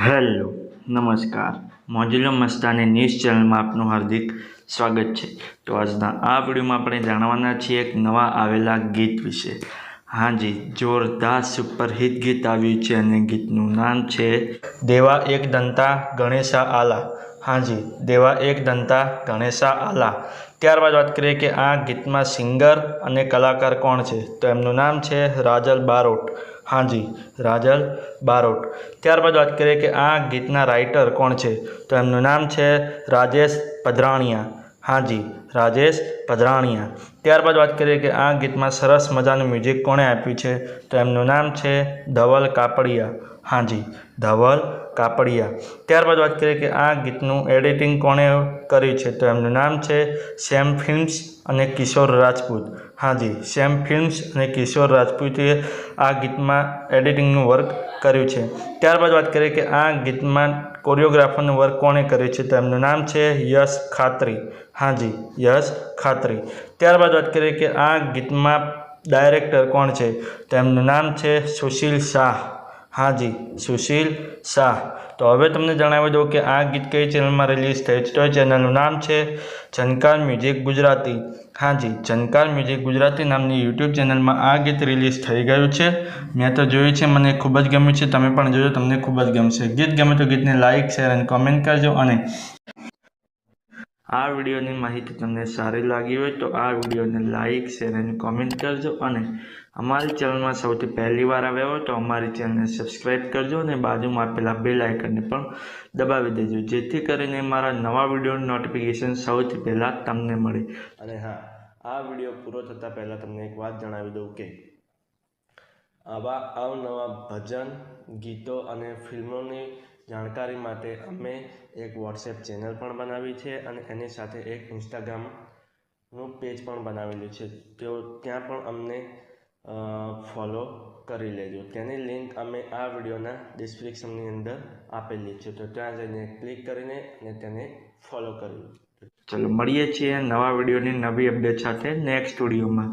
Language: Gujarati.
હેલો નમસ્કાર મોજુલો મસ્તાની ન્યૂઝ ચેનલમાં આપનું હાર્દિક સ્વાગત છે। તો આજના આ વિડીયોમાં આપણે જાણવાના છીએ એક નવા આવેલા ગીત વિશે। હાજી, જોરદાર સુપરહિટ ગીત આવ્યું છે અને ગીતનું નામ છે દેવા એક દંતા ગણેશા આલા। હાજી, દેવા એક દંતા ગણેશા આલા। ત્યારબાદ વાત કરીએ કે આ ગીતમાં સિંગર અને કલાકાર કોણ છે, તો એમનું નામ છે રાજલ બારોટ। હાજી, રાજલ બારોટ। ત્યારબાદ વાત કરીએ કે આ ગીતના રાઇટર કોણ છે, તો એમનું નામ છે રાજેશ પધરાણિયા। હાજી, રાજેશ પધરાણિયા। ત્યારબાદ વાત કરીએ કે આ ગીતમાં સરસ મજાનું મ્યુઝિક કોણે આપ્યું છે, તો એમનું નામ છે ધવલ કાપડિયા। હાજી, ધવલ કાપડિયા। ત્યારબાદ વાત કરીએ કે આ ગીતનું એડિટિંગ કોણે કર્યું છે, તો એમનું નામ છે સેમ ફિલ્મ્સ અને કિશોર રાજપૂત। હાજી, સેમ ફિલ્મ્સ અને કિશોર રાજપૂતે આ ગીતમાં એડિટિંગનું વર્ક કર્યું છે। ત્યારબાદ વાત કરીએ કે આ ગીતમાં કોરિયોગ્રાફરનું વર્ક કોણે કર્યું છે, તો એમનું નામ છે યશ ખાત્રી। હાજી, યશ ખાત્રી। ત્યારબાદ વાત કરીએ કે આ ગીતમાં ડાયરેક્ટર કોણ છે, તો એમનું નામ છે સુશીલ શાહ। હાજી, સુશીલ શાહ। તો હવે તમને જણાવી દઉં કે આ ગીત કઈ ચેનલમાં રિલીઝ થયું છે, તો એ ચેનલનું નામ છે ઝનકાર મ્યુઝિક ગુજરાતી। હાજી, ઝનકાર મ્યુઝિક ગુજરાતી નામની યુટ્યુબ ચેનલમાં આ ગીત રિલીઝ થઈ ગયું છે। મેં તો જોયું છે, મને ખૂબ જ ગમ્યું છે। તમે પણ જોજો, તમને ખૂબ જ ગમશે। ગીત ગમે તો ગીતને લાઇક, શેર અને કોમેન્ટ કરજો। અને આ વિડીયોની માહિતી તમને સારી લાગી હોય તો આ વિડીયોને લાઇક, શેર અને કોમેન્ટ કરજો। અને અમારી ચેનલમાં સૌથી પહેલી વાર આવ્યા હોય તો અમારી ચેનલને સબસ્ક્રાઈબ કરજો અને બાજુમાં આપેલા બેલ આઇકનને પણ દબાવી દેજો, જેથી કરીને મારા નવા વિડીયોની નોટિફિકેશન સૌથી પહેલાં તમને મળે। અને હા, આ વિડીયો પૂરો થતાં પહેલાં તમને એક વાત જણાવી દઉં કે આવા અવનવા ભજન, ગીતો અને ફિલ્મોની જાણકારી માટે અમે એક વોટ્સએપ ચેનલ પણ બનાવી છે અને એની સાથે એક ઇન્સ્ટાગ્રામનું પેજ પણ બનાવેલું છે। તો ત્યાં પણ અમને ફોલો કરી લેજો। તેની લિંક અમે આ વિડીયોના ડિસ્ક્રિપ્શનની અંદર આપેલી છે, તો ત્યાં જઈને ક્લિક કરીને અને તેને ફોલો કરી લો। ચલો મળીએ છીએ નવા વિડીયોની નવી અપડેટ સાથે નેક્સ્ટ વિડીયોમાં।